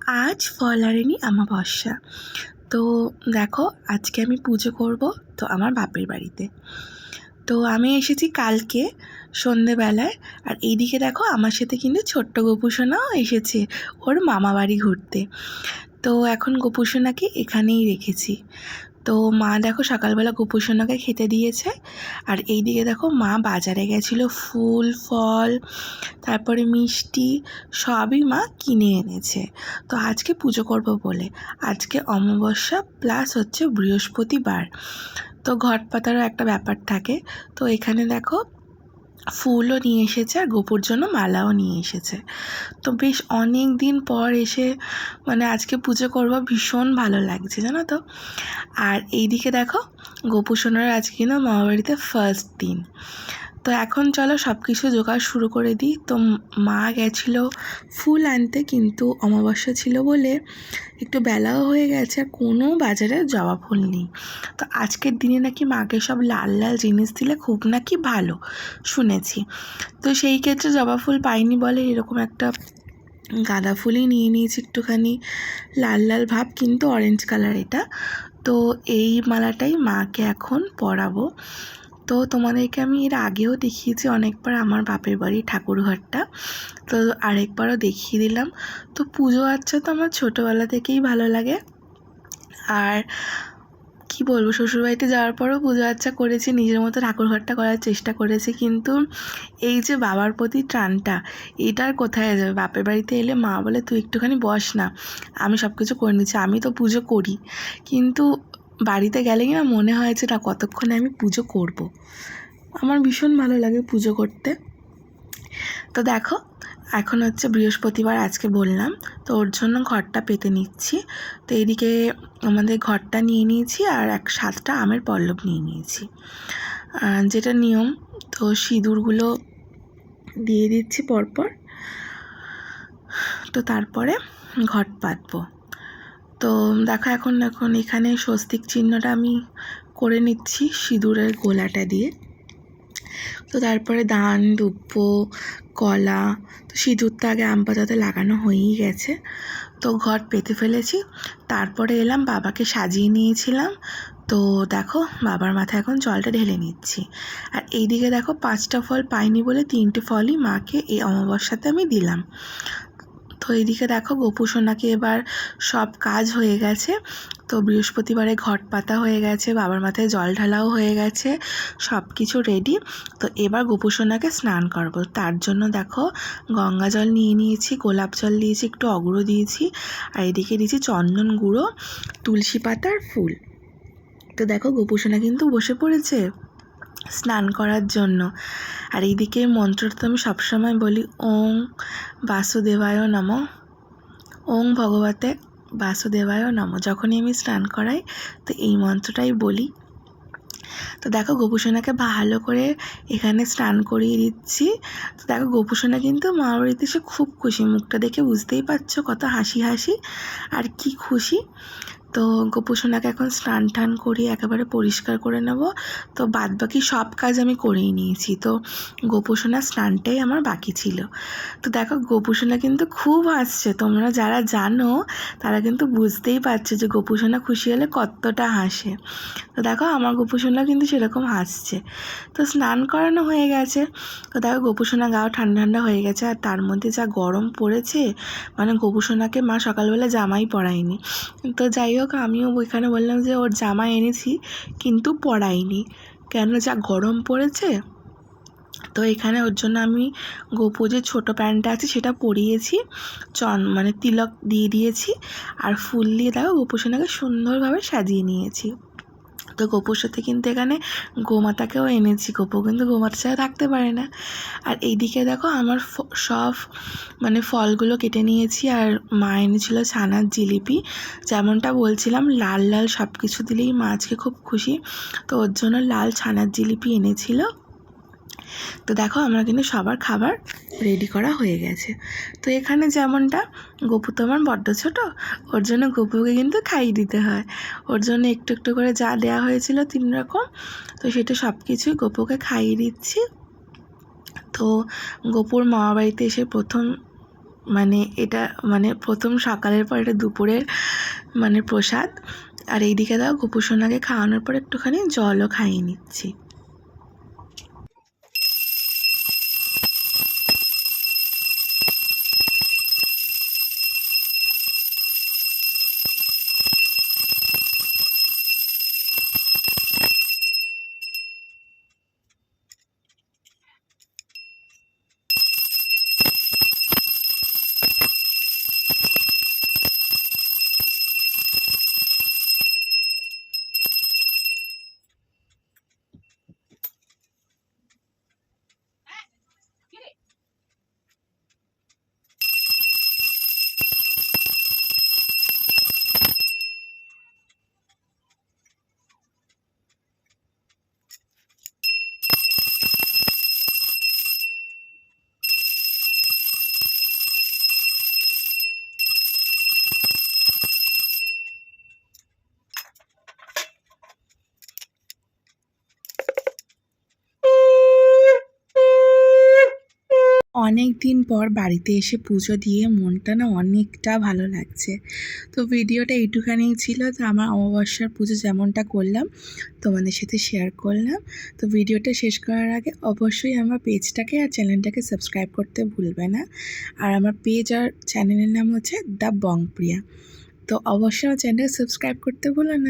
আজ ফলারিনী অমাবস্যা। তো দেখো, আজকে আমি পুজো করব তো আমার বাপের বাড়িতে। তো আমি এসেছি কালকে সন্ধেবেলায়। আর এইদিকে দেখো, আমার সাথে কিন্তু ছোট্ট গোপুসোনাও এসেছে ওর মামা বাড়ি ঘুরতে। তো এখন গোপুসোনাকে এখানেই রেখেছি। তো মা দেখো সকালবেলা গোপুসোনাকে খেতে দিয়েছে। আর এইদিকে দেখো, মা বাজারে গেছিলো, ফুল ফল তারপরে মিষ্টি সবই মা কিনে এনেছে। তো আজকে পুজো করব বলে, আজকে অমাবস্যা প্লাস হচ্ছে বৃহস্পতিবার, তো ঘট পাতারও একটা ব্যাপার থাকে। তো এখানে দেখো ফুলও নিয়ে এসেছে আর গোপুর জন্য মালাও নিয়ে এসেছে। তো বেশ অনেক দিন পর এসে আজকে পুজো করব, ভীষণ ভালো লাগছে জানো তো। আর এইদিকে দেখো, গোপু সোনার আজকে না মামাবাড়িতে ফার্স্ট দিন। তো এখন চলো সব কিছু জোগাড় শুরু করে দিই। তো মা গেছিলো ফুল আনতে, কিন্তু অমাবস্যা ছিল বলে একটু বেলাও হয়ে গেছে আর কোনো বাজারে জবা ফুল নেই। তো আজকের দিনে নাকি মাকে সব লাল লাল জিনিস দিলে খুব নাকি ভালো শুনেছি। তো সেই ক্ষেত্রে জবা ফুল পাইনি বলে এরকম একটা গাঁদা ফুলই নিয়ে নিয়েছি, একটুখানি লাল লাল ভাব কিন্তু অরেঞ্জ কালার এটা। তো এই মালাটাই মাকে এখন পরাবো। তো তোমাদেরকে আমি এর আগেও দেখিয়েছি অনেকবার আমার বাপের বাড়ি ঠাকুরঘরটা, তো আরেকবারও দেখিয়ে দিলাম। তো পুজো আচ্ছা তো আমার ছোটোবেলা থেকেই ভালো লাগে। আর কি বলবো, শ্বশুরবাড়িতে যাওয়ার পরও পুজো আচ্ছা করেছি, নিজের মতো ঠাকুরঘরটা করার চেষ্টা করেছি, কিন্তু এই যে বাবার প্রতি টানটা, এটা আর কোথায় যাবে। বাপের বাড়িতে এলে মা বলে তুই একটুখানি বস না, আমি সব কিছু করে নিচ্ছি, আমি তো পুজো করি। কিন্তু বাড়িতে গেলেই না মনে হয় যে না, কতক্ষণে আমি পুজো করব। আমার ভীষণ ভালো লাগে পুজো করতে। তো দেখো, এখন হচ্ছে বৃহস্পতিবার আজকে বললাম, তো ওর জন্য ঘরটা পেতে নিচ্ছি। তো এইদিকে আমাদের ঘরটা নিয়ে নিয়েছি আর 7টা আমের পল্লব নিয়ে নিয়েছি, যেটা নিয়ম। তো সিঁদুরগুলো দিয়ে দিচ্ছি পরপর, তো তারপরে ঘট পাতবো। তো দেখো, এখন এখানে স্বস্তিক চিহ্নটা আমি করে নিচ্ছি সিঁদুরের গোলাটা দিয়ে। তো তারপরে ধান, দুব্য, কলা, তো সিঁদুরটা আগে আম পাতাতে লাগানো হয়েই গেছে, তো ঘট পেতে ফেলেছি। তারপরে এলাম, বাবাকে সাজিয়ে নিয়েছিলাম। তো দেখো, বাবার মাথায় এখন জলটা ঢেলে নিচ্ছি। আর এইদিকে দেখো, 5টা ফল পাইনি বলে 3টে ফলই মাকে এই অমাবস্যাতে আমি দিলাম। তো এইদিকে দেখো, গোপু সোনাকে এবার সব কাজ হয়ে গেছে। তো বৃহস্পতিবারে ঘট পাতা হয়ে গেছে, বাবার মাথায় জল ঢালাও হয়ে গেছে, সব কিছু রেডি। তো এবার গোপু সোনাকে স্নান করবো, তার জন্য দেখো গঙ্গা জল নিয়ে নিয়েছি, গোলাপ জল দিয়েছি, একটু অগুরো দিয়েছি, আর এদিকে দিয়েছি চন্দন গুঁড়ো, তুলসী পাতার ফুল। তো দেখো, গোপু সোনা কিন্তু বসে পড়েছে স্নান করার জন্য। আর এইদিকে মন্ত্রটা তো আমি সবসময় বলি, ওং বাসুদেবায় নমঃ, ওং ভগবতে বাসুদেবায় নমঃ। যখনই আমি স্নান করাই তো এই মন্ত্রটাই বলি। তো দেখো, গোপুসোনাকে ভালো করে এখানে স্নান করিয়ে দিচ্ছি। তো দেখো, গোপুসোনা কিন্তু মা বাড়িতে এসে খুব খুশি, মুখটা দেখে বুঝতেই পারছো কত হাসি হাসি আর কি খুশি। তো গোপুসোনাকে এখন স্নান টান করিয়ে একেবারে পরিষ্কার করে নেব। তো বাদবাকি সব কাজ আমি করেই নিয়েছি, তো গোপুসোনার স্নানটাই আমার বাকি ছিল। তো দেখো, গোপুসোনা কিন্তু খুব হাসছে, তোমরা যারা জানো তারা কিন্তু বুঝতেই পারছো যে গোপুসোনা খুশি হলে কতটা হাসে। তো দেখো, আমার গোপুসোনা কিন্তু সেরকম হাসছে। তো স্নান করানো হয়ে গেছে। তো দেখো, গোপুসোনা গাও ঠান্ডা ঠান্ডা হয়ে গেছে, আর তার মধ্যে যা গরম পড়েছে, গোপুসোনাকে মা সকালবেলা জামাই পরায়নি। তো যাই হোক, আমিও ওইখানে বললাম যে ওর জামা এনেছি কিন্তু পরাইনি, কেন, যা গরম পড়েছে। তো এখানে ওর জন্য আমি গোপু যে ছোটো প্যান্টটা আছে সেটা পরিয়েছি, তিলক দিয়ে দিয়েছি, আর ফুল দিয়ে দেখো গোপুসোনাকে সুন্দরভাবে সাজিয়ে নিয়েছি। তো গোপুর সাথে কিন্তু এখানে গোমাতাকেও এনেছি, গোপু কিন্তু গোমাতার সাথে থাকতে পারে না। আর এইদিকে দেখো, আমার সব ফলগুলো কেটে নিয়েছি, আর মা এনেছিল ছানার জিলিপি। যেমনটা বলছিলাম, লাল লাল সব কিছু দিলেই মা আজকে খুব খুশি, তো ওর জন্য লাল ছানার জিলিপি এনেছিল। তো দেখো, আমরা কিন্তু সবার খাবার রেডি করা হয়ে গেছে। তো এখানে যেমনটা, গোপু তো আমার বড্ড ছোটো, ওর জন্য গোপুকে কিন্তু খাইয়ে দিতে হয়। ওর জন্য একটু একটু করে যা দেওয়া হয়েছিল 3 রকম, তো সেটা সব কিছুই গোপুকে খাইয়ে দিচ্ছি। তো গোপুর মামা বাড়িতে এসে প্রথম মানে এটা মানে প্রথম সকালের পর এটা দুপুরের মানে প্রসাদ। আর এইদিকে দাও গোপুসোনাকে খাওয়ানোর পর একটুখানি জলও খাইয়ে নিচ্ছি। অনেক দিন পর বাড়িতে এসে পুজো দিয়ে মনটা না অনেকটা ভালো লাগছে। তো ভিডিওটা এইটুখানিই ছিল। তো আমার অমাবস্যার পুজো যেমনটা করলাম তোমাদের সাথে শেয়ার করলাম। তো ভিডিওটা শেষ করার আগে অবশ্যই আমার পেজটাকে আর চ্যানেলটাকে সাবস্ক্রাইব করতে ভুলবে না। আর আমার পেজ আর চ্যানেলের নাম হচ্ছে দ্য বংপ্রিয়া। তো অবশ্যই আমার চ্যানেলটা সাবস্ক্রাইব করতে ভুলো না।